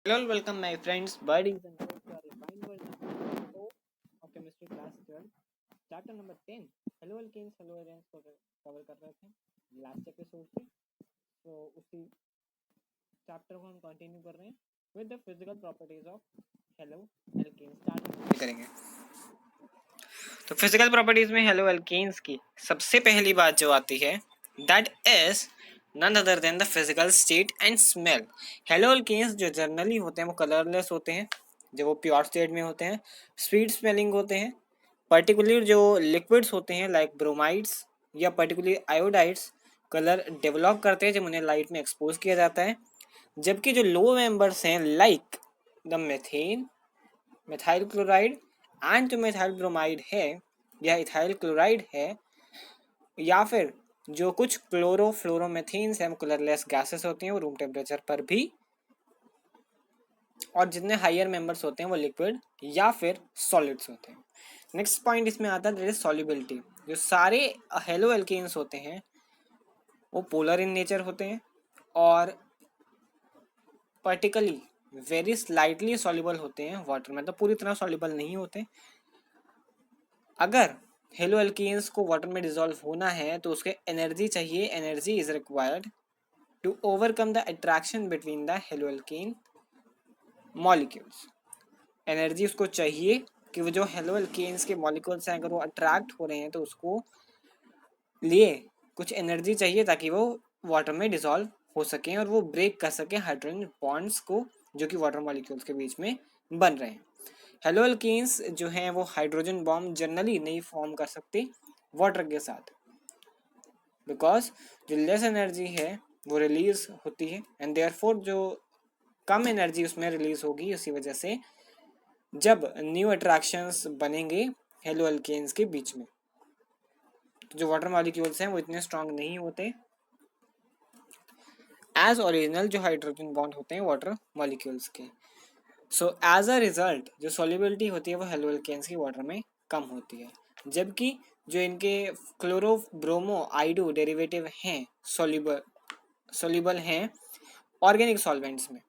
Hello, welcome my friends, buddies and hosts to our refined world number 4 of chemistry class 12, chapter number 10. Hello alkenes, hello arenes को cover कर रहे थे last episode से, तो उसी chapter को हम कंटिन्यू कर रहे हैं with the physical properties of haloalkanes start करेंगे। तो फिजिकल प्रॉपर्टीज में हेलो एल्केन्स की सबसे पहली बात जो आती है that is none other than the physical state and smell. Haloalkanes जो जनरली होते हैं वो कलरलेस होते हैं, जब वो प्योर स्टेट में होते हैं, स्वीट स्मेलिंग होते हैं। पर्टिकुलर जो लिक्विड्स होते हैं लाइक ब्रोमाइड्स या पर्टिकुलर आयोडाइड्स कलर डेवलप करते हैं जब उन्हें लाइट में एक्सपोज किया जाता है, जबकि जो लो मेंबर्स हैं like the methane, methyl chloride and जो मिथाइल ब्रोमाइड है या इथाइल क्लोराइड है या फिर जो कुछ क्लोरोफ्लोरोमेथेन्स हैं वो कलरलेस गैसेस होती हैं, वो रूम टेम्परेचर पर भी, और जितने हायर मेंबर्स होते हैं वो लिक्विड या फिर सॉलिड्स होते हैं। नेक्स्ट पॉइंट इसमें आता है दैट इज सॉल्युबिलिटी। जो सारे हेलो एल्केन्स होते हैं वो पोलर इन नेचर होते हैं और पर्टिकली वेरी स्लाइटली सॉल्युबल होते हैं वाटर में, तो पूरी तरह सॉल्युबल नहीं होते। अगर हेलो एल्केन्स को वाटर में डिसॉल्व होना है तो उसके एनर्जी चाहिए, energy is required to overcome the attraction between the haloalkane molecules. Energy उसको चाहिए कि वो जो हेलो एल्केन्स के मॉलिक्यूल्स हैं अगर वो अट्रैक्ट हो रहे हैं तो उसको लिए कुछ एनर्जी चाहिए ताकि वो वाटर में डिसॉल्व हो सकें और वो ब्रेक कर सकें हाइड्रोजन बॉन्ड्स को जो कि वाटर मॉलिक्यूल्स के बीच में बन रहे हैं। हेलो एल्केन्स जो हैं वो हाइड्रोजन बॉम्ब जनरली नहीं फॉर्म कर सकते वाटर के साथ, बिकॉज जो लेस एनर्जी है वो रिलीज होती है एंड देयरफॉर जो कम एनर्जी उसमें रिलीज होगी, उसी वजह से जब न्यू अट्रैक्शंस बनेंगे हेलो एल्केन्स के बीच में तो जो वाटर मॉलिक्यूल्स हैं वो इतने स्ट्रांग नहीं होते एज ओरिजिनल जो हाइड्रोजन बॉन्ड होते हैं वाटर मॉलिक्यूल्स के। सो एज अ रिजल्ट जो सॉल्युबिलिटी होती है वो हेलो एल्केन्स की वाटर में कम होती है, जबकि जो इनके क्लोरो ब्रोमो आइडो डेरिवेटिव हैं सोल्यूबल हैं ऑर्गेनिक सॉल्वेंट्स में।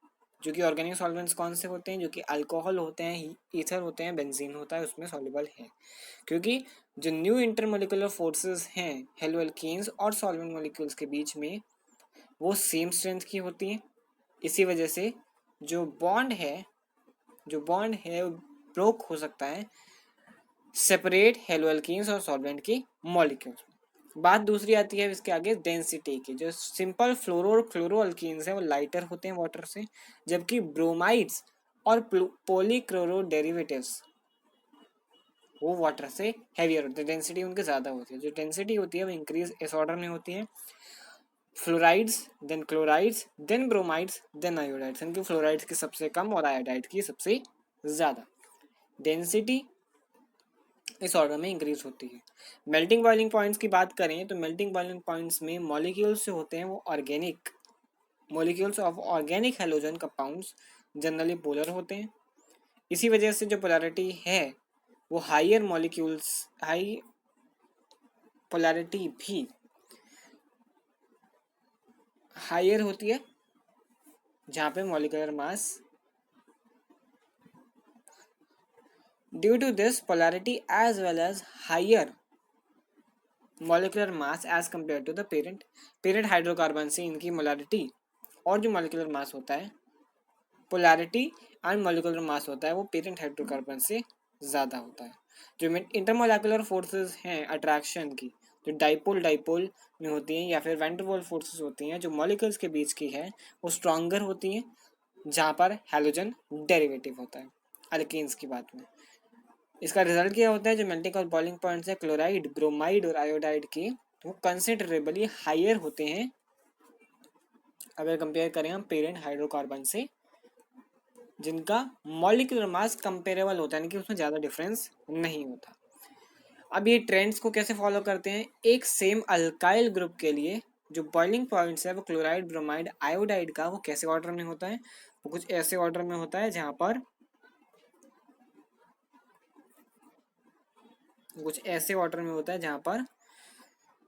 जो कि ऑर्गेनिक सॉल्वेंट्स कौन से होते हैं, जो कि अल्कोहल होते हैं, ईथर होते हैं, बेंजीन होता है, उसमें सॉल्युबल है। क्योंकि जो न्यू इंटरमोलिकुलर फोर्सेस हैं हेलो एल्केन्स और सॉल्वेंट मॉलिक्यूल्स के बीच में वो सेम स्ट्रेंथ की होती हैं, इसी वजह से जो बॉन्ड है वो ब्रोक हो सकता है सेपरेट हेलो एल्केन्स और सॉल्वेंट की मॉलिक्यूल्स। बात दूसरी आती है इसके आगे डेंसिटी की। जो सिंपल फ्लोरो और क्लोरो एल्केन्स हैं वो लाइटर होते हैं वाटर से, जबकि ब्रोमाइड्स और पॉलीक्लोरो डेरिवेटिव्स वो वाटर से हैवियर होते हैं, डेंसिटी उनकी ज़्यादा होती है। जो डेंसिटी होती है वो इंक्रीज इस ऑर्डर में होती है, fluorides then chlorides then bromides then iodides. इनकी फ्लोराइड्स की सबसे कम और आयोडाइड की सबसे ज़्यादा डेंसिटी इस ऑर्डर में इंक्रीज होती है। मेल्टिंग बॉइलिंग पॉइंट्स की बात करें तो मेल्टिंग बॉइलिंग पॉइंट्स में मॉलिक्यूल्स जो होते हैं वो organic molecules of organic halogen compounds generally polar होते हैं। इसी वजह से जो पोलैरिटी है वो हाई पोलैरिटी भी हायर होती है जहाँ पे molecular mass due to this polarity as well as higher molecular mass as compare to the parent hydrocarbon से इनकी मोलैरिटी और जो मॉलिक्यूलर मास होता है पोलैरिटी एंड मॉलिक्यूलर मास होता है वो पेरेंट हाइड्रोकार्बन से ज़्यादा होता है। जो इंटरमोलिकुलर फोर्सेस हैं अट्रैक्शन की, जो डाइपोल डाइपोल में होती हैं या फिर वैंडरवाल फोर्सेस होती हैं जो मॉलिक्यूल्स के बीच की है वो स्ट्रॉन्गर होती हैं जहाँ पर हैलोजन डेरिवेटिव होता है अल्केन्स की बात में। इसका रिजल्ट क्या होता है, जो मेल्टिंग और बॉइलिंग पॉइंट्स है क्लोराइड ब्रोमाइड और आयोडाइड के वो कंसिडरेबली हायर होते हैं अगर कंपेयर करें हम पेरेंट हाइड्रोकार्बन से, जिनका मॉलिक्यूलर मास कंपेरेबल होता है, कि उसमें ज़्यादा डिफरेंस नहीं होता। अब ये ट्रेंड्स को कैसे फॉलो करते हैं, एक सेम अल्काइल ग्रुप के लिए जो बॉइलिंग पॉइंट्स है वो क्लोराइड ब्रोमाइड आयोडाइड का वो कैसे ऑर्डर में होता है, वो कुछ ऐसे ऑर्डर में होता है जहाँ पर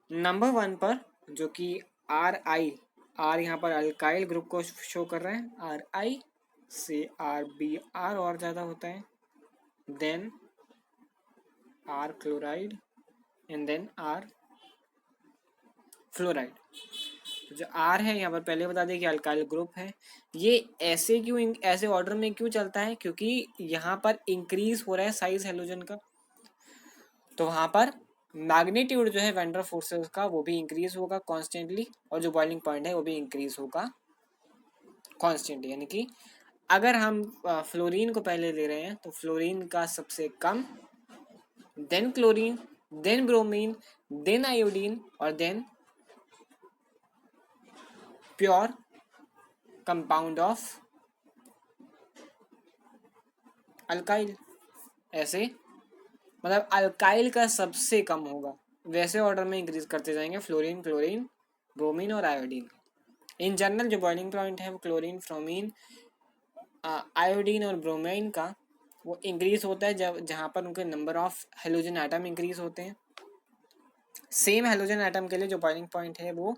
नंबर 1 पर जो कि आर यहाँ पर अल्काइल ग्रुप को शो कर रहा है, RI से आर बी आर और ज़्यादा होता है, then are chloride and then are fluoride. तो जो आर है यहाँ पर पहले बता दें कि अल्काइल ग्रुप है। ये ऐसे क्यों ऐसे ऑर्डर में क्यों चलता है, क्योंकि यहाँ पर इंक्रीज हो रहा है साइज हेलोजन का, तो वहाँ पर मैग्नीट्यूड जो है वेंडर फोर्सेस का वो भी इंक्रीज होगा कॉन्स्टेंटली, और जो बॉइलिंग पॉइंट है वो भी इंक्रीज होगा कॉन्स्टेंटली। यानी कि अगर हम फ्लोरीन को पहले ले रहे हैं तो फ्लोरीन का सबसे कम, then chlorine, then bromine, then iodine और then pure compound of alkyl. ऐसे मतलब अल्काइल का सबसे कम होगा, वैसे ऑर्डर में इंक्रीज करते जाएंगे फ्लोरीन, क्लोरीन, ब्रोमीन और आयोडीन। इन जनरल जो बॉइलिंग पॉइंट है वो क्लोरीन, फ्रोमीन, आयोडीन और ब्रोमीन का वो इंक्रीज होता है जब जहाँ पर उनके number of halogen atom increase होते हैं। सेम हेलोजन एटम के लिए जो बॉइलिंग पॉइंट है वो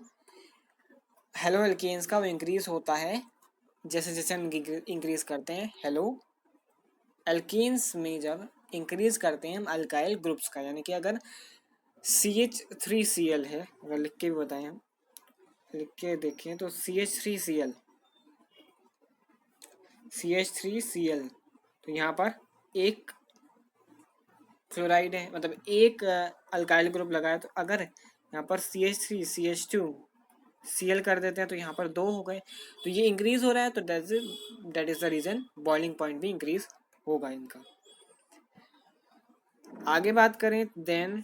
हेलो एल्केन्स का वो इंक्रीज होता है जैसे जैसे हम इंक्रीज करते हैं हेलो एल्केन्स में, जब इंक्रीज करते हैं हम अल्काइल ग्रुप्स का। यानी कि अगर CH3Cl है, अगर लिख के भी बताएं हम, लिख के देखें तो CH3Cl, CH3Cl, तो यहाँ पर एक क्लोराइड है, मतलब एक अल्काइल ग्रुप लगाया, तो अगर यहाँ पर CH3 CH2 Cl कर देते हैं तो यहाँ पर 2 हो गए, तो ये इंक्रीज हो रहा है, तो that is the reason boiling point भी इंक्रीज होगा इनका। आगे बात करें देन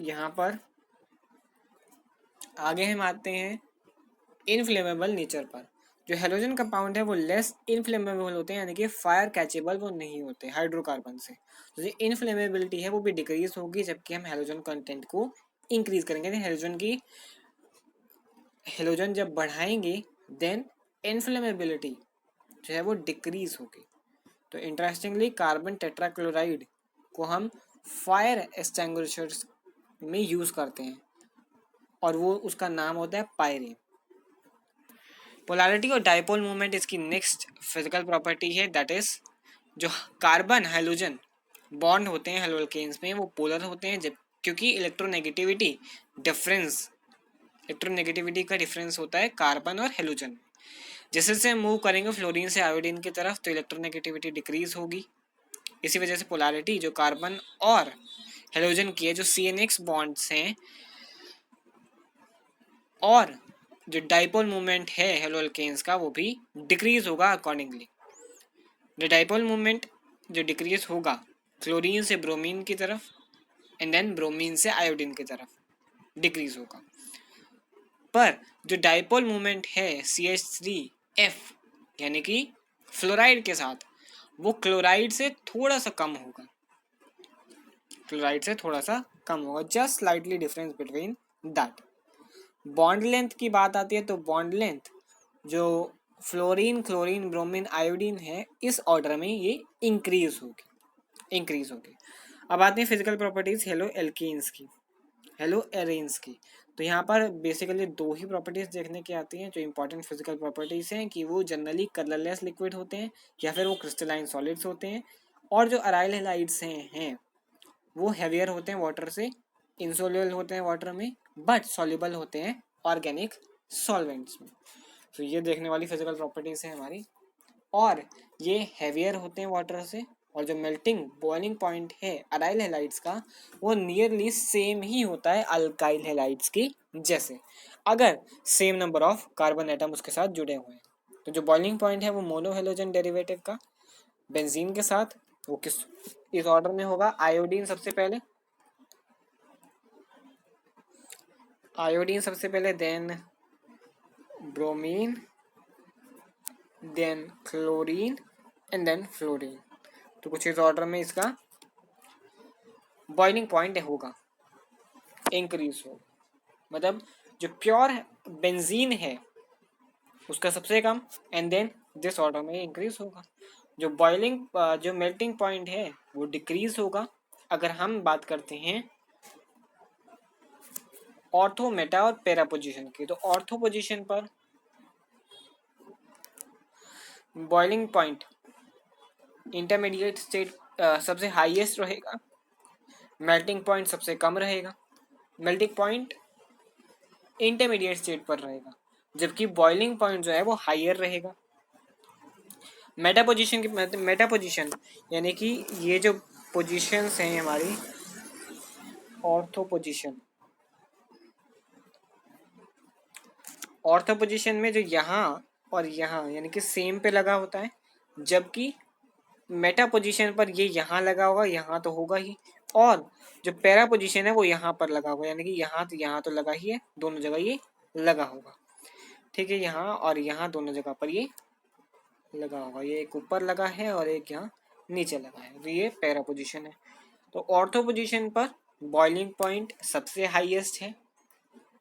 यहाँ पर आगे हम आते हैं इनफ्लेमेबल नेचर पर। जो हेलोजन कंपाउंड है वो लेस इनफ्लेमेबल होते हैं, यानी कि फायर कैचेबल वो नहीं होते हाइड्रोकार्बन से, तो जो इनफ्लेमेबिलिटी है वो भी डिक्रीज होगी जबकि हम हेलोजन कंटेंट को इंक्रीज करेंगे। हेलोजन जब बढ़ाएंगे देन इनफ्लेमेबिलिटी जो है वो डिक्रीज होगी। तो इंटरेस्टिंगली कार्बन टेट्राक्लोराइड को हम फायर एक्सटिंग्विशर्स में यूज करते हैं और वो उसका नाम होता है पायरीन। पोलैरिटी और डाइपोल मूवमेंट इसकी नेक्स्ट फिजिकल प्रॉपर्टी है, दैट इज जो कार्बन हाइड्रोजन बॉन्ड होते हैं हेलोकेन्स में वो पोलर होते हैं, जब क्योंकि इलेक्ट्रोनेगेटिविटी का डिफरेंस होता है कार्बन और हेलोजन। जैसे जैसे हम मूव करेंगे फ्लोरीन से आयोडीन की तरफ तो इलेक्ट्रोनेगेटिविटी डिक्रीज होगी। इसी वजह से पोलैरिटी जो कार्बन और हेलोजन की है, जो CNX बॉन्ड्स हैं, और जो डाइपोल मूवमेंट है हेलोकेन्स का वो भी डिक्रीज होगा अकॉर्डिंगली। द डाइपोल मूवमेंट जो डिक्रीज होगा क्लोरीन से ब्रोमीन की तरफ एंड देन ब्रोमीन से आयोडीन की तरफ डिक्रीज होगा, पर जो डाइपोल मूवमेंट है CH3F यानी कि फ्लोराइड के साथ, वो क्लोराइड से थोड़ा सा कम होगा, just slightly difference between that. Bond length की बात आती है तो बॉन्ड लेंथ जो फ्लोरीन, क्लोरीन, ब्रोमीन, आयोडीन है इस ऑर्डर में ये इंक्रीज होगी। अब आते हैं फिजिकल प्रॉपर्टीज हेलो एल्कीन्स की, हेलो एरेन्स की। तो यहाँ पर बेसिकली 2 ही प्रॉपर्टीज देखने की आती हैं जो इंपॉर्टेंट फिजिकल प्रॉपर्टीज हैं, कि वो जनरली कलरलेस लिक्विड होते हैं या फिर वो क्रिस्टलाइन सॉलिड्स होते हैं, और जो अराइल हैलाइड्स हैं वो हैवियर होते हैं वाटर से, इंसोल्यूबल होते हैं वाटर में बट सॉल्युबल होते हैं ऑर्गेनिक सॉल्वेंट्स में। तो ये देखने वाली फिजिकल प्रॉपर्टीज है हमारी, और ये हैवियर होते हैं वाटर से, और जो मेल्टिंग बॉइलिंग पॉइंट है अराइल हैलाइड्स का वो नियरली सेम ही होता है अल्काइल हैलाइड्स की जैसे, अगर same number of carbon atom उसके साथ जुड़े हुए हैं। तो जो बॉइलिंग पॉइंट है वो मोनोहेलोजन डेरिवेटिव का बेंजीन के साथ, वो किस इस ऑर्डर में होगा, आयोडीन सबसे पहले, then bromine, then chlorine and then fluorine. तो कुछ इस ऑर्डर में इसका बॉइलिंग पॉइंट होगा, इंक्रीज हो, मतलब जो प्योर बेंजीन है उसका सबसे कम एंड देन दिस ऑर्डर में इंक्रीज होगा। जो मेल्टिंग पॉइंट है वो डिक्रीज होगा अगर हम बात करते हैं ऑर्थो, मेटा और पैरा पोजीशन की। तो ऑर्थो पोजीशन पर बॉइलिंग पॉइंट इंटरमीडिएट स्टेट सबसे हाईएस्ट रहेगा, मेल्टिंग पॉइंट सबसे कम रहेगा, मेल्टिंग पॉइंट इंटरमीडिएट स्टेट पर रहेगा, जबकि बॉइलिंग पॉइंट जो है वो हायर रहेगा। मेटा पोजीशन की मेटा पोजीशन यानी कि ये जो पोजीशंस हैं हमारी ऑर्थो पोजीशन, ऑर्थो पोजीशन में जो यहाँ और यहाँ यानी कि सेम पे लगा होता है, जबकि मेटा पोजीशन पर ये यहाँ लगा होगा, यहाँ तो होगा ही, और जो पैरा पोजीशन है वो यहाँ पर लगा होगा, यानी कि यहाँ तो लगा ही है, दोनों जगह ये लगा होगा। ठीक है, यहाँ और यहाँ दोनों जगह पर ये लगा होगा, ये एक ऊपर लगा है और एक यहाँ नीचे लगा है, तो ये पैरा पोजीशन है। तो ऑर्थो पोजीशन पर बॉइलिंग पॉइंट सबसे हाईएस्ट है,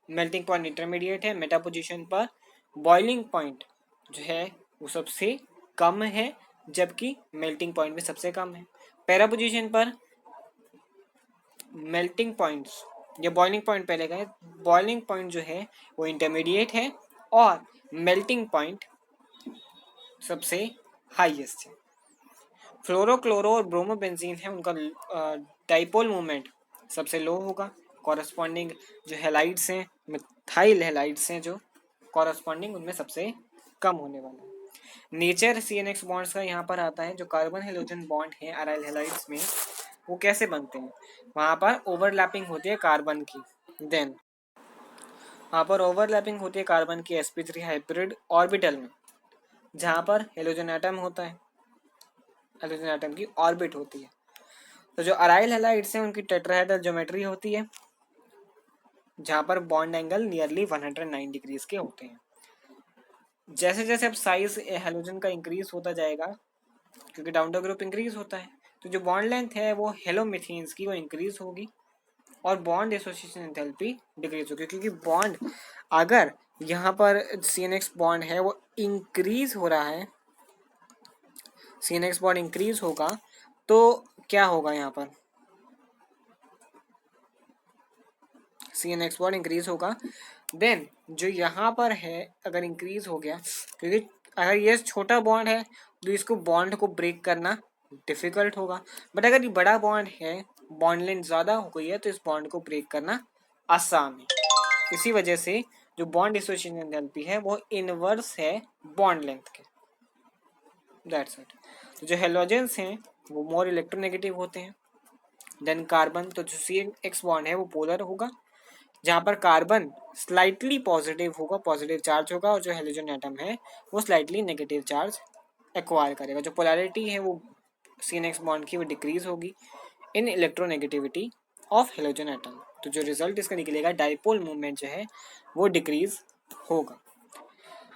मेल्टिंग पॉइंट इंटरमीडिएट है, मेटा पोजीशन पर बॉइलिंग पॉइंट जो है वो सबसे कम है, जबकि मेल्टिंग पॉइंट भी सबसे कम है। पैरा पोजीशन पर मेल्टिंग पॉइंट्स या बॉइलिंग पॉइंट पहले गए, बॉइलिंग पॉइंट जो है वो इंटरमीडिएट है और मेल्टिंग पॉइंट सबसे हाईएस्ट है। फ्लोरो क्लोरो और ब्रोमो बेंजीन है, उनका डाइपोल मूवमेंट सबसे लो होगा, कॉरस्पॉन्डिंग जो हेलाइड्स हैं, मिथाइल हेलाइड्स हैं जो कॉरस्पॉन्डिंग उनमें सबसे कम होने वाला है। नेचर CNX बॉन्ड्स का यहाँ पर आता है, जो कार्बन हेलोजन बॉन्ड है अराइल हेलाइड्स में वो कैसे बनते हैं, वहाँ पर ओवरलैपिंग होती है कार्बन की, देन वहाँ पर ओवरलैपिंग होती है कार्बन की sp3 हाइब्रिड ऑर्बिटल में, जहाँ पर हेलोजन एटम होता है, हेलोजन एटम की ऑर्बिट होती है। तो जो अराइल हेलाइड्स हैं उनकी टेट्राहेड्रल ज्योमेट्री होती है, जहाँ पर बॉन्ड एंगल नियरली 109 डिग्रीज के होते हैं। जैसे जैसे अब साइज हेलोजन का इंक्रीज होता जाएगा, क्योंकि डाउन द ग्रुप इंक्रीज होता है, तो जो बॉन्ड लेंथ है वो हेलोमिथेन्स की वो इंक्रीज होगी और बॉन्ड एसोसिएशन एंथैल्पी डिक्रीज होगी, क्योंकि बॉन्ड अगर यहाँ पर CNX बॉन्ड है वो इंक्रीज हो रहा है, CNX बॉन्ड इंक्रीज होगा तो क्या होगा, यहाँ पर CNX बॉन्ड इंक्रीज होगा, देन जो यहाँ पर है अगर इंक्रीज हो गया, क्योंकि अगर ये छोटा बॉन्ड है तो इसको बॉन्ड को ब्रेक करना डिफिकल्ट होगा, बट अगर ये बड़ा बॉन्ड है, बॉन्ड लेंथ ज़्यादा हो गई है, तो इस बॉन्ड को ब्रेक करना आसान है। इसी वजह से जो बॉन्ड एसोसिएशन एंथैल्पी है वो इनवर्स है बॉन्ड लेंथ के, दैट्स इट। तो जो हेलोजेंस हैं वो मोर इलेक्ट्रोनेगेटिव होते हैं देन कार्बन, तो जो CNX बॉन्ड है वो पोलर होगा, जहाँ पर कार्बन स्लाइटली पॉजिटिव होगा, पॉजिटिव चार्ज होगा, और जो हेलोजन एटम है वो स्लाइटली नेगेटिव चार्ज एक्वायर करेगा। जो पोलैरिटी है वो CNX बॉन्ड की वो डिक्रीज होगी इन इलेक्ट्रोनेगेटिविटी ऑफ हेलोजन एटम, तो जो रिजल्ट इसका निकलेगा डाइपोल मूवमेंट जो है वो डिक्रीज होगा।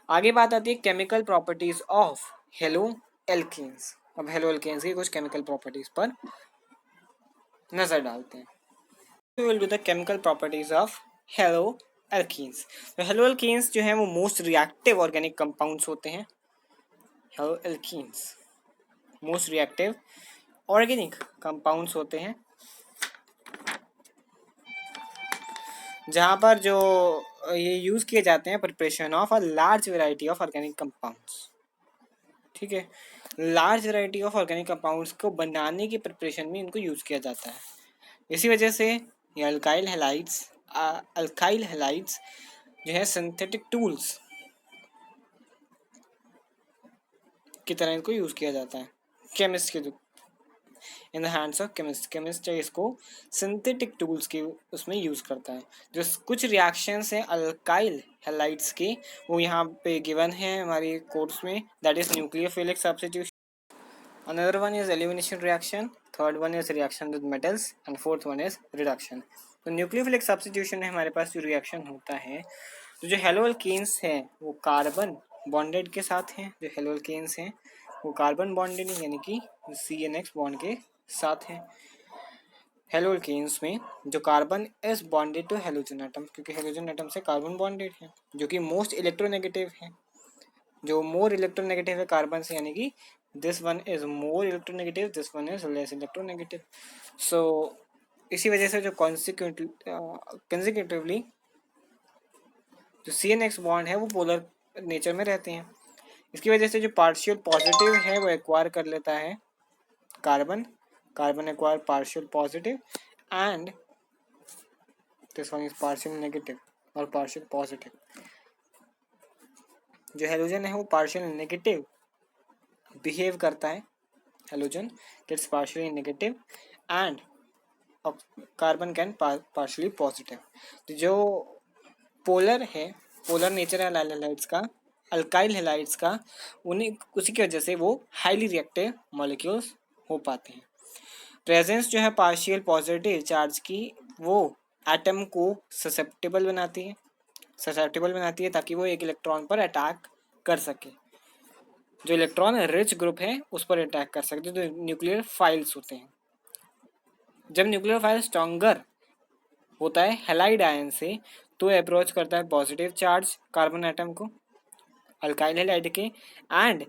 आगे बात आती है chemical properties of haloalkanes. अब हेलो एल्केन्स की कुछ केमिकल प्रॉपर्टीज पर नजर डालते हैं। We will do the chemical properties of haloalkenes. तो haloalkenes जो हैं वो मोस्ट रिएक्टिव ऑर्गेनिक कंपाउंड्स होते हैं। haloalkenes most reactive organic compounds होते हैं, जहाँ पर जो ये यूज़ किए जाते हैं preparation of a large variety of organic compounds. ठीक है, large variety of organic compounds को बनाने की प्रिपरेशन में इनको यूज़ किया जाता है। इसी वजह से ये अल्काइल हैलाइड्स जो है सिंथेटिक टूल्स की तरह इनको यूज़ किया जाता है केमिस्ट के in the hands of chemist इसको सिंथेटिक टूल्स के उसमें यूज़ करता है। जो कुछ रिएक्शंस हैं अल्काइल हैलाइड्स के वो यहाँ पे गिवन है हमारे कोर्स में, that is nucleophilic substitution, another one is elimination reaction, third one is reaction with metals and fourth one is reduction. तो न्यूक्लियोफिलिक सब्स्टिट्यूशन में हमारे पास जो रिएक्शन होता है, तो जो हेलोअल्केन्स हैं वो कार्बन बॉन्डेड के साथ हैं, जो हेलोअल्केन्स हैं वो कार्बन बॉन्डेड यानी कि CNX बॉन्ड के साथ हैं। हेलोअल्केन्स में जो carbon is bonded to halogen atom, क्योंकि हेलोजन एटम से कार्बन बॉन्डेड है, जो कि मोस्ट इलेक्ट्रोनेगेटिव है, जो मोर इलेक्ट्रोनेगेटिव है कार्बन से, यानी कि this one is more electronegative, this one is less electronegative. So इसी वजह से जो कंसेक्यूटिवली जो CNX बॉन्ड है वो पोलर नेचर में रहते हैं। इसकी वजह से जो पार्शियल पॉजिटिव है वो एक्वायर कर लेता है carbon, carbon acquire partial positive and this one is partial negative और पार्शियल पॉजिटिव। जो हेलोजन है वो पार्शियल नेगेटिव बिहेव करता है, halogen gets partially negative and carbon can partially positive. तो जो पोलर है, पोलर नेचर है हैलाइड्स का, अल्काइल हैलाइड्स का, उन्हीं उसी की वजह से वो हाईली रिएक्टिव मॉलिक्यूल्स हो पाते हैं। प्रेजेंस जो है पार्शियल पॉजिटिव चार्ज की वो एटम को ससेप्टेबल बनाती है ताकि वो एक इलेक्ट्रॉन पर अटैक कर सके, जो इलेक्ट्रॉन रिच ग्रुप है उस पर अटैक कर सकते हैं, जो न्यूक्लियर फाइल्स होते हैं। जब न्यूक्लियर फाइल स्ट्रॉन्गर होता है हैलाइड आयन से तो अप्रोच करता है पॉजिटिव चार्ज कार्बन एटम को अल्काइल हैलाइड के, एंड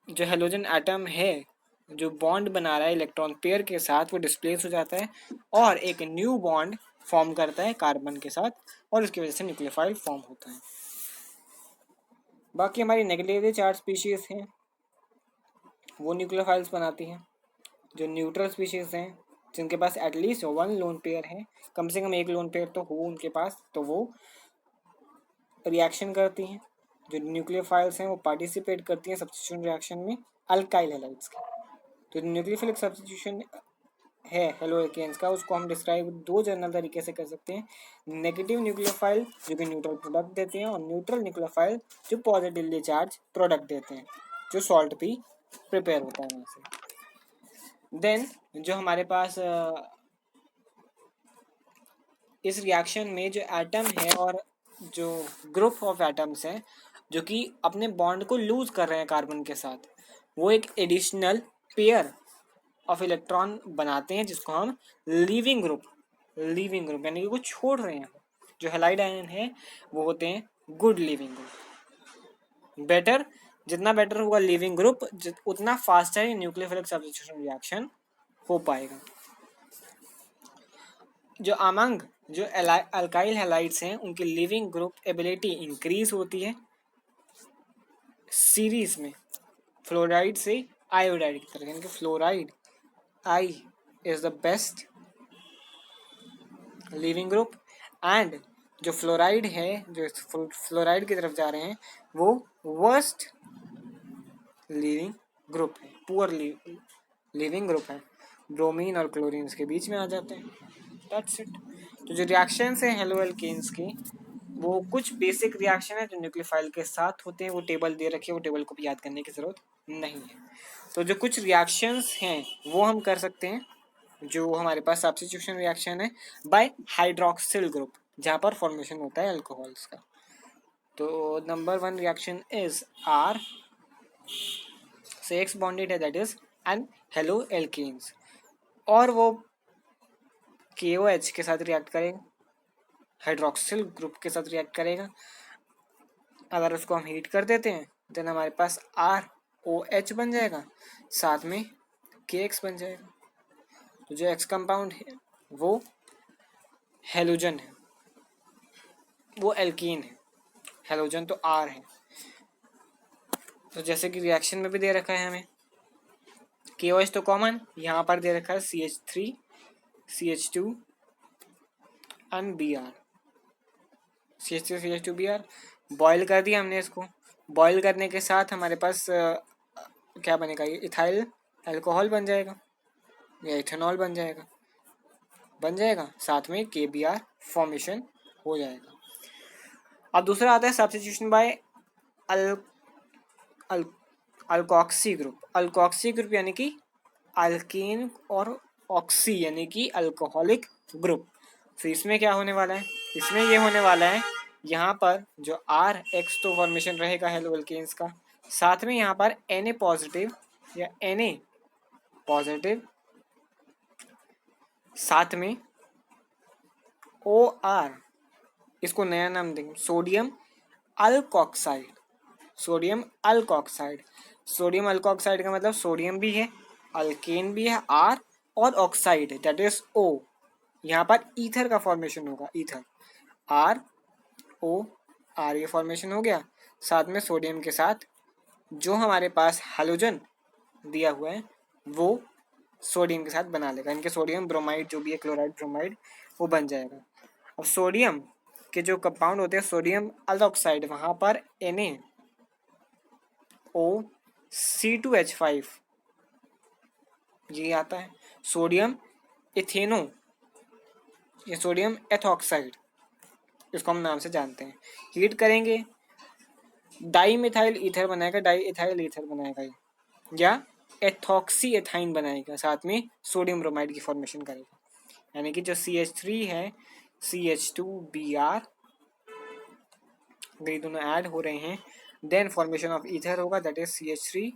जो हेलोजन एटम है जो बॉन्ड बना रहा है इलेक्ट्रॉन पेयर के साथ वो डिस्प्लेस हो जाता है और एक न्यू बॉन्ड फॉर्म करता है कार्बन के साथ और उसकी वजह से न्यूक्लियोफाइल फॉर्म होता है। बाकी हमारी नेगेटिवली चार्ज स्पीशीज हैं वो न्यूक्लियोफाइल्स बनाती हैं। जो न्यूट्रल स्पीशीज हैं जिनके पास एटलीस्ट वन लोन पेयर है, कम से कम एक लोन पेयर तो हो उनके पास, तो वो रिएक्शन करती हैं। जो न्यूक्लियोफाइल्स हैं वो पार्टिसिपेट करती हैं सब्स्टिट्यूशन रिएक्शन में अल्काइल हैलाइड्स के। तो न्यूक्लियोफिलिक सब्स्टिट्यूशन है हेलोएल्केन्स का, उसको हम डिस्क्राइब दो जनरल तरीके से कर सकते हैं। नेगेटिव न्यूक्लियोफाइल जो कि न्यूट्रल प्रोडक्ट देते हैं और न्यूट्रल न्यूक्लियोफाइल जो पॉजिटिवली चार्ज प्रोडक्ट देते हैं, जो सॉल्ट भी प्रिपेयर होता है वहाँ से। देन जो हमारे पास इस रिएक्शन में जो एटम है और जो ग्रुप ऑफ एटम्स हैं जो कि अपने बॉन्ड को लूज कर रहे हैं कार्बन के साथ, वो एक एडिशनल पेयर ऑफ इलेक्ट्रॉन बनाते हैं जिसको हम लीविंग ग्रुप यानी कि वो छोड़ रहे हैं। जो हैलाइड आयन है वो होते हैं गुड लीविंग ग्रुप। बेटर, जितना बेटर होगा लीविंग ग्रुप उतना फास्टर न्यूक्लियोफिलिक सब्स्टिट्यूशन रिएक्शन हो पाएगा। जो अमंग जो अल्काइल हैलाइड्स हैं उनकी लिविंग ग्रुप एबिलिटी इंक्रीज होती है सीरीज में फ्लोराइड से आयोडाइड की तरह, यानी कि fluoride I is the best leaving group and जो फ्लोराइड है जो फ्लोराइड की तरफ जा रहे हैं वो वर्स्ट लिविंग ग्रुप है, पुअर लिविंग ग्रुप है। ब्रोमीन और क्लोरीन इसके बीच में आ जाते हैं। That's it. तो जो रिएक्शंस हैं हेलोएल्केन्स की वो कुछ बेसिक रिएक्शन है जो न्यूक्लियोफाइल के साथ होते हैं, वो टेबल दे रखे, वो टेबल को भी याद करने की जरूरत नहीं है। तो जो कुछ रिएक्शंस हैं वो हम कर सकते हैं, जो हमारे पास सब्स्टिट्यूशन रिएक्शन है बाय हाइड्रोक्सिल ग्रुप जहाँ पर फॉर्मेशन होता है अल्कोहल्स का। तो number one reaction is R से एक्स बॉन्डेड है, दैट इज एंड हेलोएल्केन्स, और वो KOH के साथ रिएक्ट करेगा, हाइड्रोक्सिल ग्रुप के साथ रिएक्ट करेगा। अगर उसको हम हीट कर देते हैं देन हमारे पास ROH बन जाएगा, साथ में KX बन जाएगा। तो जो X कंपाउंड है वो हेलोजन है, वो एल्कीन है, हेलोजन तो R है। तो जैसे कि रिएक्शन में भी दे रखा है हमें KOH तो कॉमन, यहाँ पर दे रखा है CH3 CH2 and Br, CH3 CH2 Br। Boil कर दिया हमने इसको, बॉयल करने के साथ हमारे पास क्या बनेगा, ये इथाइल अल्कोहल बन जाएगा या इथेनॉल बन जाएगा, साथ में KBr फॉर्मेशन हो जाएगा। अब दूसरा आता है substitution by alkoxy group. Alkoxy group यानी कि अल्केन और ऑक्सी यानी कि अल्कोहलिक ग्रुप। तो इसमें क्या होने वाला है, इसमें ये होने वाला है यहाँ पर जो RX तो फॉर्मेशन रहेगा हेलोएल्केन्स का, साथ में यहाँ पर Na पॉजिटिव या Na पॉजिटिव, साथ में OR, इसको नया नाम देंगे sodium alkoxide. Sodium alkoxide, sodium alkoxide का मतलब सोडियम भी है, अल्केन भी है R और ऑक्साइड है दैट इज O। यहाँ पर ईथर का फॉर्मेशन होगा, ईथर ROR ये फॉर्मेशन हो गया, साथ में सोडियम के साथ जो हमारे पास हैलोजन दिया हुआ है वो सोडियम के साथ बना लेगा, इनके सोडियम ब्रोमाइड जो भी है, क्लोराइड ब्रोमाइड, वो बन जाएगा। अब सोडियम के जो कंपाउंड होते हैं, सोडियम अल्ऑक्साइड, वहाँ पर NaOC2H5 ये आता है। सोडियम इथेनो, ये सोडियम एथॉक्साइड, इसको हम नाम से जानते हैं। हीट करेंगे डाई मिथाइल ईथर बनाएगा, डाई इथाइल ईथर बनाएगा या एथॉक्सी एथाइन बनाएगा, साथ में सोडियम ब्रोमाइड की फॉर्मेशन करेगा। यानी कि जो CH3 है, CH2Br, ये दोनों ऐड हो रहे हैं, देन फॉर्मेशन ऑफ ईथर होगा, that is CH3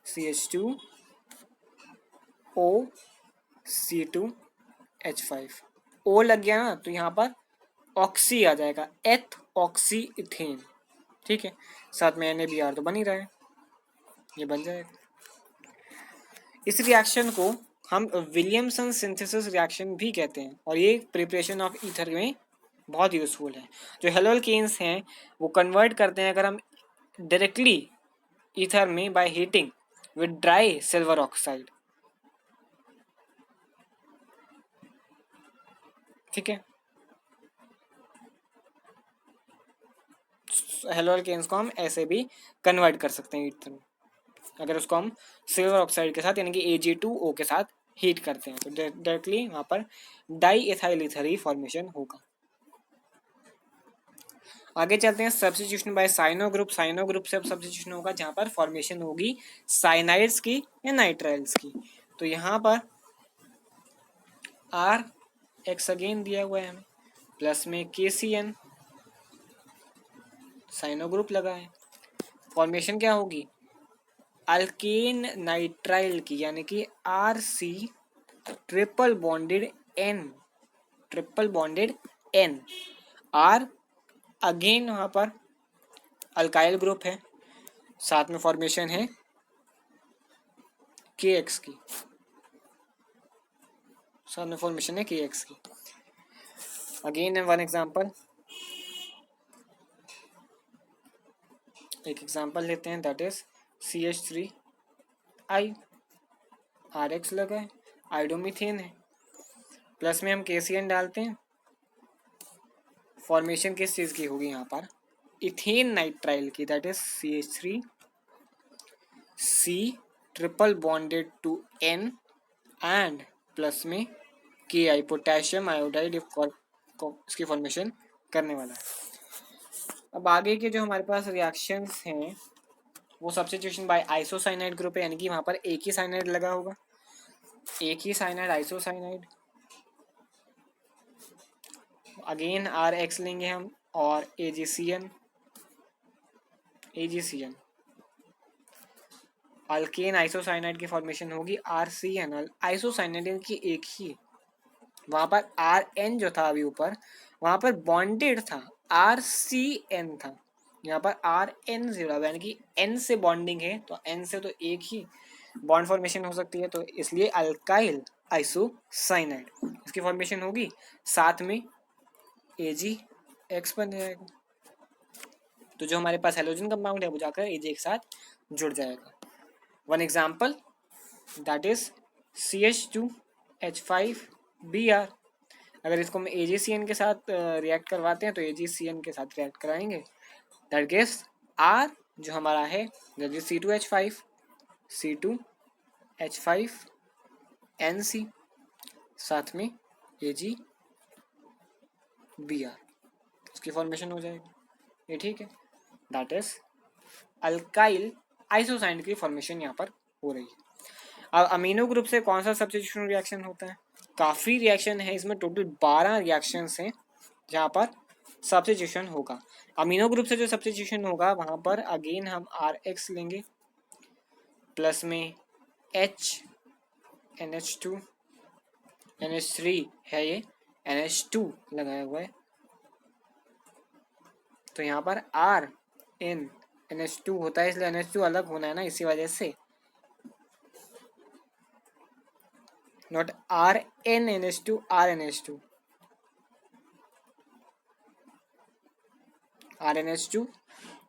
CH2O C2H5। O लग गया ना तो यहाँ पर ऑक्सी आ जाएगा, एथ ऑक्सी इथेन, ठीक है। साथ में NaBr तो बन ही रहा है, ये बन जाएगा। इस रिएक्शन को हम विलियमसन सिंथेसिस रिएक्शन भी कहते हैं और ये प्रिपरेशन ऑफ ईथर में बहुत यूजफुल है। जो हेलो एल्केन्स हैं वो कन्वर्ट करते हैं अगर हम डायरेक्टली ईथर में by heating with dry silver oxide, ठीक है। हेलो एल्केन्स को हम ऐसे भी कन्वर्ट कर सकते हैं ईथर में, अगर उसको हम सिल्वर ऑक्साइड के साथ यानी कि Ag2O के साथ हीट करते हैं तो डायरेक्टली वहाँ पर डाई एथाइल ईथर ही फॉर्मेशन होगा। आगे चलते हैं substitution by cyano group. Cyano group से अब सब्स्टिट्यूशन होगा जहाँ पर फॉर्मेशन होगी साइनाइड्स की या नाइट्राइल्स की। तो यहाँ पर RX अगेन दिया हुआ है हमें, प्लस में KCN, साइनो ग्रुप लगा है। फॉर्मेशन क्या होगी अल्केन नाइट्राइल की, यानी कि RC triple bonded N, R again वहाँ पर अल्काइल ग्रुप है, साथ में फॉर्मेशन है KX की, साथ में फॉर्मेशन है KX की। अगेन वन एग्जांपल, एक एग्जांपल लेते हैं, दैट इज CH3I, RX लगा है, आइडोमीथेन है, प्लस में हम KCN डालते हैं। फॉर्मेशन किस चीज़ की होगी यहाँ पर इथेन नाइट्राइल की, that is CH3C triple bonded to N and plus में KI, पोटेशियम आयोडाइड, इसकी फॉर्मेशन करने वाला है। अब आगे के जो हमारे पास रिएक्शंस हैं वो सब्स्टिट्यूशन बाय आइसोसाइनाइड ग्रुप है, यानी कि वहाँ पर एक ही साइनाइड लगा होगा, एक ही साइनाइड आइसोसाइनाइड। अगेन RX लेंगे हम और AgCN, अल्केन आइसोसाइनाइड की फॉर्मेशन होगी RCN, आइसोसाइनाइड की एक ही, वहाँ पर RN जो था अभी ऊपर वहाँ पर बॉन्डेड था, RCN था, यहाँ पर RN जुड़ा हुआ यानी कि N से बॉन्डिंग है तो N से तो एक ही बॉन्ड फॉर्मेशन हो सकती है, तो इसलिए अल्काइल आइसोसाइनाइड इसकी फॉर्मेशन होगी, साथ में AgX बन जाएगा। तो जो हमारे पास हेलोजन कंपाउंड है वो जाकर Ag के साथ जुड़ जाएगा। One example that is CH2H5Br, अगर इसको हम AgCN के साथ रिएक्ट करवाते हैं तो AgCN के साथ रिएक्ट कराएंगे, दैट गिव्स R जो हमारा है दैट इज C2H5NC, साथ में AgBr, इसकी फॉर्मेशन हो जाएगी, ये ठीक है। दैट इज अल्काइल आइसोसाइनाइड की फॉर्मेशन यहाँ पर हो रही है। अब अमीनो ग्रुप से कौन सा सब्स्टिट्यूशन रिएक्शन होता है, काफ़ी रिएक्शन है इसमें, टोटल 12 रिएक्शंस हैं जहाँ पर सब्स्टिट्यूशन होगा। अमीनो ग्रुप से जो सब्स्टिट्यूशन होगा वहाँ पर अगेन हम RX लेंगे, प्लस में NH2 NH3 है, ये NH2 लगाया हुआ है, तो यहाँ पर RN NH2 होता है, इसलिए NH2 अलग होना है ना, इसी वजह से not RN NH2 RNH2, RNH2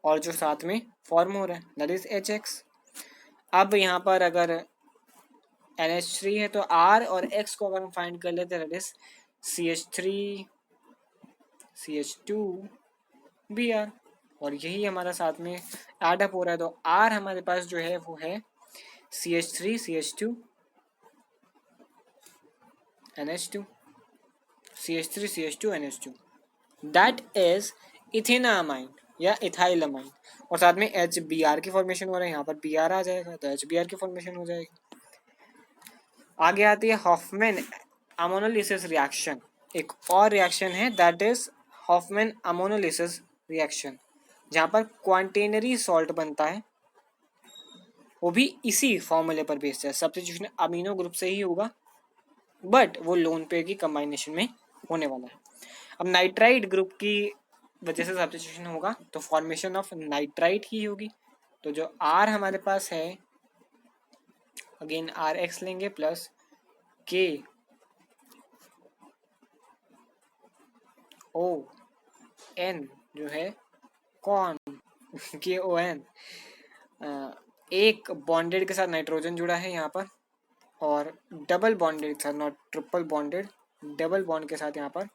और जो साथ में फॉर्म हो रहा है दैट इज HX। अब यहाँ पर अगर NH3 है तो R और X को अगर हम फाइंड कर लेते हैं that is CH3 CH2 Br, और यही हमारा साथ में एडअप हो रहा है। तो R हमारे पास जो है वो है CH3 CH2 NH2 CH3 CH2 NH2 that is ethanamine या इथाइलामाइन, और साथ में HBr की फॉर्मेशन हो रहा है, यहाँ पर Br आ जाएगा तो HBr की फॉर्मेशन हो जाएगी। आगे आती है हॉफमैन अमोनोलिसिस रिएक्शन। एक और रिएक्शन है that is Hoffmann ammonolysis reaction, जहाँ पर क्वांटेनरी सॉल्ट बनता है, वो भी इसी फॉर्मूले पर बेस्ड है, सब्स्टिट्यूशन अमीनो ग्रुप से ही होगा बट वो लोन पेयर की कंबाइनेशन में होने वाला है। अब नाइट्राइट ग्रुप की वजह से सब्स्टिट्यूशन होगा तो फॉर्मेशन ऑफ नाइट्राइट ही होगी। तो जो R हमारे पास है अगेन RX लेंगे प्लस K O N जो है कौन KON, एक बॉन्डेड के साथ नाइट्रोजन जुड़ा है यहाँ पर, और डबल बॉन्डेड के साथ, not triple bonded, double bond के साथ यहाँ पर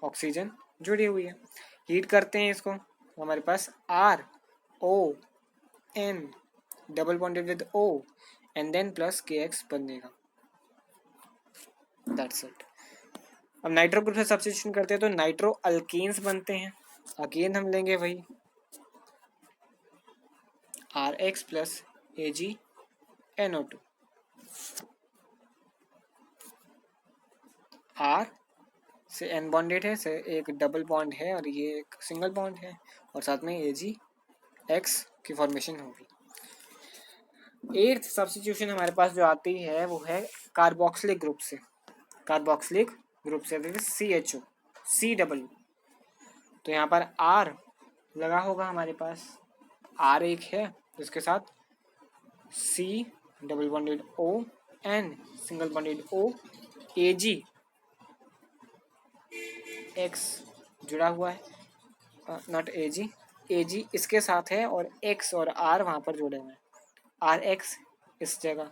ऑक्सीजन जुड़ी हुई है। हीट करते हैं इसको, हमारे पास RON double bonded with O and then plus KX बनेगा, दैट्स इट। अब नाइट्रो ग्रुप से सब्स्टिट्यूशन करते हैं तो नाइट्रो अल्केन्स बनते हैं। अगेन हम लेंगे वही RX प्लस AgNO2, R से N बॉन्डेड है, से एक डबल बॉन्ड है और ये एक सिंगल बॉन्ड है, और साथ में AgX की फॉर्मेशन होगी। एट्थ सब्स्टिट्यूशन हमारे पास जो आती है वो है कार्बोक्सिलिक ग्रुप से, कार्बोक्सिलिक ग्रुप से CHO CW। तो यहाँ पर R लगा होगा हमारे पास, R एक है जिसके साथ C double bonded O N single bonded O AgX जुड़ा हुआ है, नॉट AG इसके साथ है और X और R वहाँ पर जुड़े हुए हैं। RX इस जगह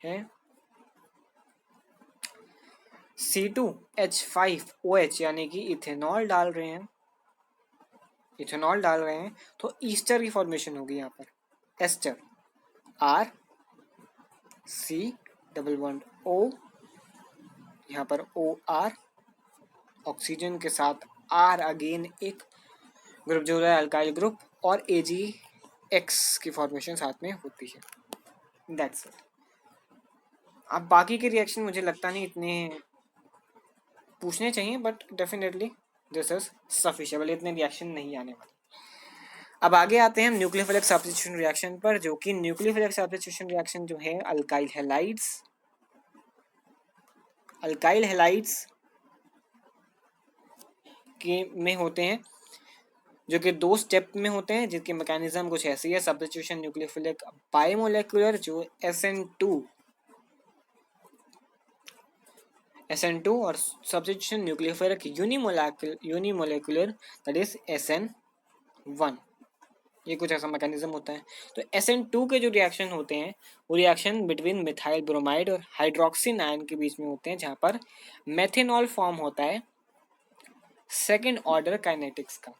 है, C2H5OH यानी कि इथेनॉल डाल रहे हैं, इथेनॉल डाल रहे हैं तो ईस्टर की फॉर्मेशन होगी यहाँ पर, ester R C double bond O, यहाँ पर OR ऑक्सीजन के साथ R अगेन एक ग्रुप जो है अल्काइल ग्रुप, और AgX की फॉर्मेशन साथ में होती है, दैट्स इट। अब बाकी के रिएक्शन मुझे लगता नहीं इतने पूछने चाहिए, but definitely this is sufficient, इतने रिएक्शन नहीं आने वाले। अब आगे आते हैं हम न्यूक्लियोफिलिक सब्स्टिट्यूशन रिएक्शन पर, जो कि न्यूक्लियोफिलिक सब्स्टिट्यूशन रिएक्शन जो है अल्काइल हैलाइड्स के में होते हैं, जो कि 2 स्टेप में होते हैं, जिसकी मैकेनिज्म कुछ ऐसी है। सब्स्टिट्यूशन न्यूक्लियोफिलिक बायोमोलेकुलर जो SN2 और substitution nucleophilic unimolecular that is SN1, ये कुछ ऐसा मैकेनिज्म होता है। तो SN2 के जो रिएक्शन होते हैं वो रिएक्शन बिटवीन मिथाइल ब्रोमाइड और हाइड्रोक्सिन आयन के बीच में होते हैं, जहाँ पर मेथेनॉल फॉर्म होता है सेकेंड ऑर्डर काइनेटिक्स का।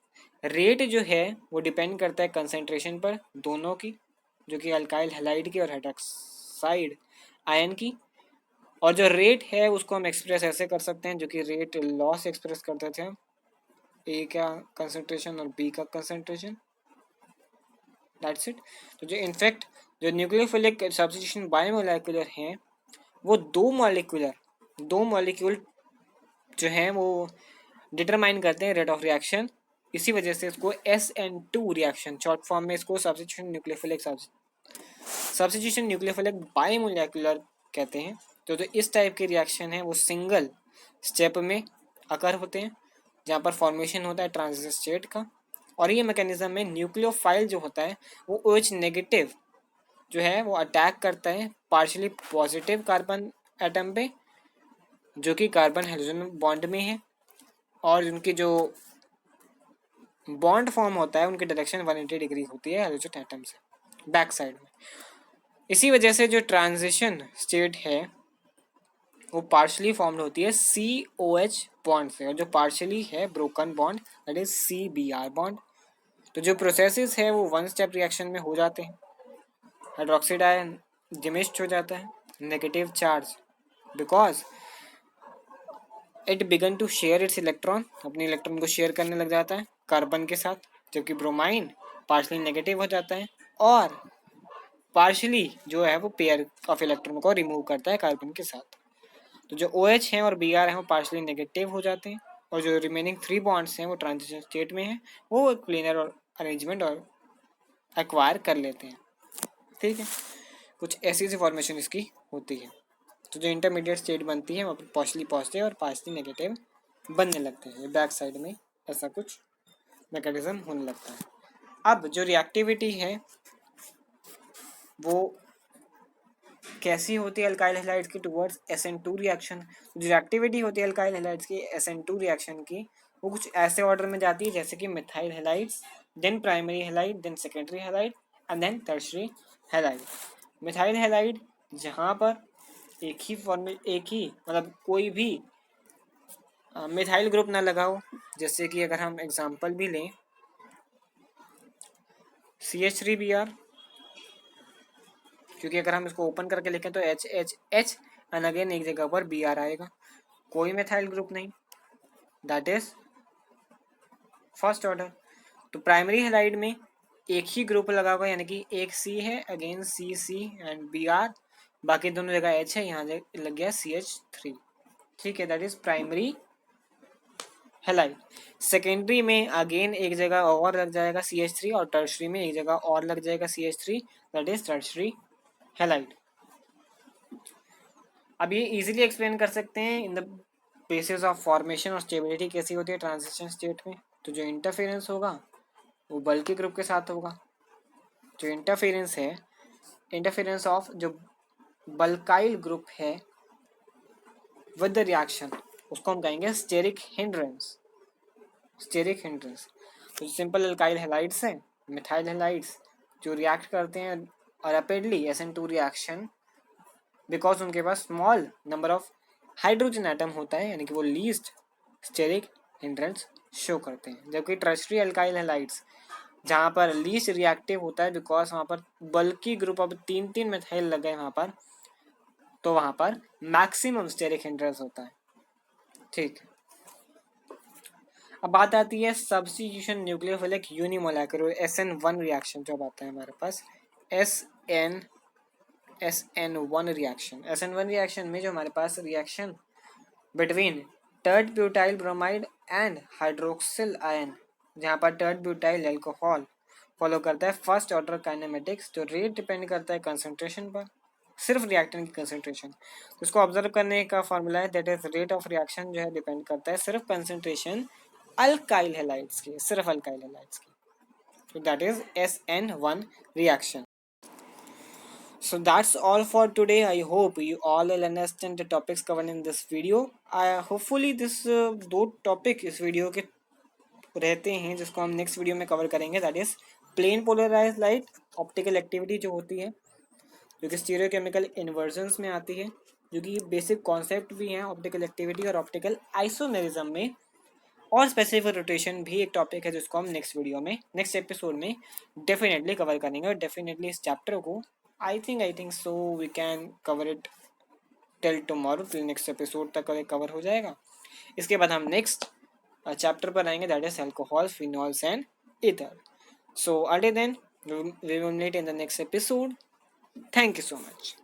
रेट जो है वो डिपेंड करता है कंसेंट्रेशन पर दोनों की, जो कि अल्काइल हैलाइड की और हाइड्रोक्साइड आयन की, और जो रेट है उसको हम एक्सप्रेस ऐसे कर सकते हैं, जो कि रेट लॉ से एक्सप्रेस करते थे हम, ए का कंसेंट्रेशन और बी का कंसेंट्रेशन, दैट्स इट। तो जो इनफैक्ट जो न्यूक्लियोफिलिक सब्स्टिट्यूशन बायोमोलेकुलर हैं वो दो मॉलिक्यूल जो हैं वो डिटरमाइन करते हैं रेट ऑफ रिएक्शन, इसी वजह से इसको SN2 रिएक्शन शॉर्ट फॉर्म में इसको सब्स्टिट्यूशन न्यूक्लियोफिलिक बायोमोलेकुलर कहते हैं। तो इस टाइप के रिएक्शन है वो सिंगल स्टेप में अकर होते हैं, जहाँ पर फॉर्मेशन होता है ट्रांजिशन स्टेट का, और ये मैकेनिज्म में न्यूक्लियोफाइल जो होता है वो OH नेगेटिव जो है वो अटैक करता है पार्शियली पॉजिटिव कार्बन एटम पे, जो कि कार्बन हाइड्रोजन बॉन्ड में है, और उनकी जो बॉन्ड फॉर्म होता है उनकी डायरेक्शन 180 डिग्री होती है हाइड्रोजन एटम से बैक साइड में। इसी वजह से जो ट्रांजिशन स्टेट है वो पार्शली फॉर्म्ड होती है COH बॉन्ड से, और जो पार्शली है broken bond that is CBr bond. तो जो प्रोसेसेस है वो वन स्टेप रिएक्शन में हो जाते हैं। हाइड्रोक्साइड आयन डिमिश्ड हो जाता है, negative charge, because it began to share its electron, अपने इलेक्ट्रॉन को शेयर करने लग जाता है कार्बन के साथ, जबकि ब्रोमाइन पार्शली नेगेटिव हो जाता है और पार्शली जो है वो पेयर ऑफ इलेक्ट्रॉन को रिमूव करता है कार्बन के साथ। तो जो OH हैं और Br हैं वो पार्शली नेगेटिव हो जाते हैं, और जो रिमेनिंग 3 बॉन्ड्स हैं वो ट्रांजिशन स्टेट में हैं, वो एक प्लेनर और अरेंजमेंट और एक्वायर कर लेते हैं। ठीक है, कुछ ऐसी सी फॉर्मेशन इसकी होती है। तो जो इंटरमीडिएट स्टेट बनती है वो पार्शली पॉजिटिव और पार्शली नेगेटिव बनने लगते हैं। बैक साइड में ऐसा कुछ मैकेनिज्म होने लगता है। अब जो रिएक्टिविटी है वो कैसी होती है अल्काइल हैलाइड्स की टुवर्ड्स SN2 रिएक्शन। जो रिएक्टिविटी होती है अल्काइल हैलाइड्स की SN2 रिएक्शन की, वो कुछ ऐसे ऑर्डर में जाती है जैसे कि methyl halides, then primary halide, then secondary halide and then tertiary halide. Methyl halide जहाँ पर एक ही मतलब कोई भी मिथाइल ग्रुप ना लगा हो, जैसे कि अगर हम एग्जांपल भी लें CH3Br, क्योंकि अगर हम इसको ओपन करके लिखें तो HHH एंड अगेन एक जगह पर Br आएगा, कोई मिथाइल ग्रुप नहीं, दैट इज फर्स्ट ऑर्डर। तो प्राइमरी हैलाइड में एक ही ग्रुप लगा हुआ, यानी कि एक C है, अगेन C एंड Br, बाकी दोनों जगह H है, यहाँ लग गया CH3। ठीक है, that is primary halide. Secondary में अगेन एक जगह और लग जाएगा CH3, और टर्शरी में एक जगह और लग जाएगा CH3, that is tertiary halide. अब ये इजीली एक्सप्लेन कर सकते हैं in the basis of formation और स्टेबिलिटी कैसी होती है ट्रांजिशन स्टेट में। तो जो इंटरफेरेंस होगा वो बल्कि ग्रुप के साथ होगा। जो इंटरफेरेंस है, इंटरफेरेंस ऑफ जो बल्काइल ग्रुप है विद द रिएक्शन, उसको हम कहेंगे स्टेरिक हिंड्रेंस। Steric hindrance. तो सिंपल अल्काइल हैलाइड्स हैं, मिथाइल हैलाइड्स, जो रिएक्ट करते हैं रैपिडली SN2 रिएक्शन, बिकॉज उनके पास small number of hydrogen atom होता है, यानी कि वो लीस्ट स्टेरिक हिंड्रेंस शो करते हैं। जबकि टर्शियरी अल्काइल हैलाइड्स जहाँ पर लीस्ट रिएक्टिव होता है, बिकॉज वहाँ पर बल्कि ग्रुप अब 3 मिथाइल लग गए वहाँ पर, तो वहाँ पर मैक्सिमम स्टेरिक हिंड्रेंस होता है। ठीक, अब बात आती है सब्स्टिट्यूशन न्यूक्लियोफिलिक यूनिमोलेक्युलर SN1 रिएक्शन। जब आता है हमारे पास SN1 रिएक्शन, SN1 रिएक्शन में जो हमारे पास reaction between tert butyl bromide and hydroxyl ion, जहाँ पर टर्ड ब्यूटाइल अल्कोहल फॉलो करता है फर्स्ट ऑर्डर काइनेमेटिक्स, जो रेट डिपेंड करता है कंसंट्रेशन पर, सिर्फ रिएक्टेंट की कंसंट्रेशन। तो इसको ऑब्जर्व करने का फॉर्मूला है that is rate of reaction, जो है डिपेंड करता है सिर्फ कंसंट्रेशन अल्काइल हैलाइड्स की, सिर्फ अल्काइल हैलाइड्स की। So that is SN1 reaction. So that's all for today. I hope you all will understand the topics covered in this video. Hopefully this दो topic इस video के रहते हैं जिसको हम नेक्स्ट वीडियो में कवर करेंगे, that is plane polarised light optical activity जो होती है, जो कि स्टीरियोकेमिकल इन्वर्जन्स में आती है, जो कि बेसिक कॉन्सेप्ट भी हैं ऑप्टिकल एक्टिविटी और ऑप्टिकल आइसोमेरिज्म में, और स्पेसिफिक रोटेशन भी एक टॉपिक है जिसको हम नेक्स्ट वीडियो में, नेक्स्ट एपिसोड में डेफिनेटली कवर करेंगे। और डेफिनेटली इस चैप्टर को I think so we can cover it till tomorrow, till next episode तक कवर हो जाएगा। इसके बाद हम नेक्स्ट चैप्टर पर आएंगे, that is alcohol, phenols and ether. So till then we will meet in the next episode. Thank you so much.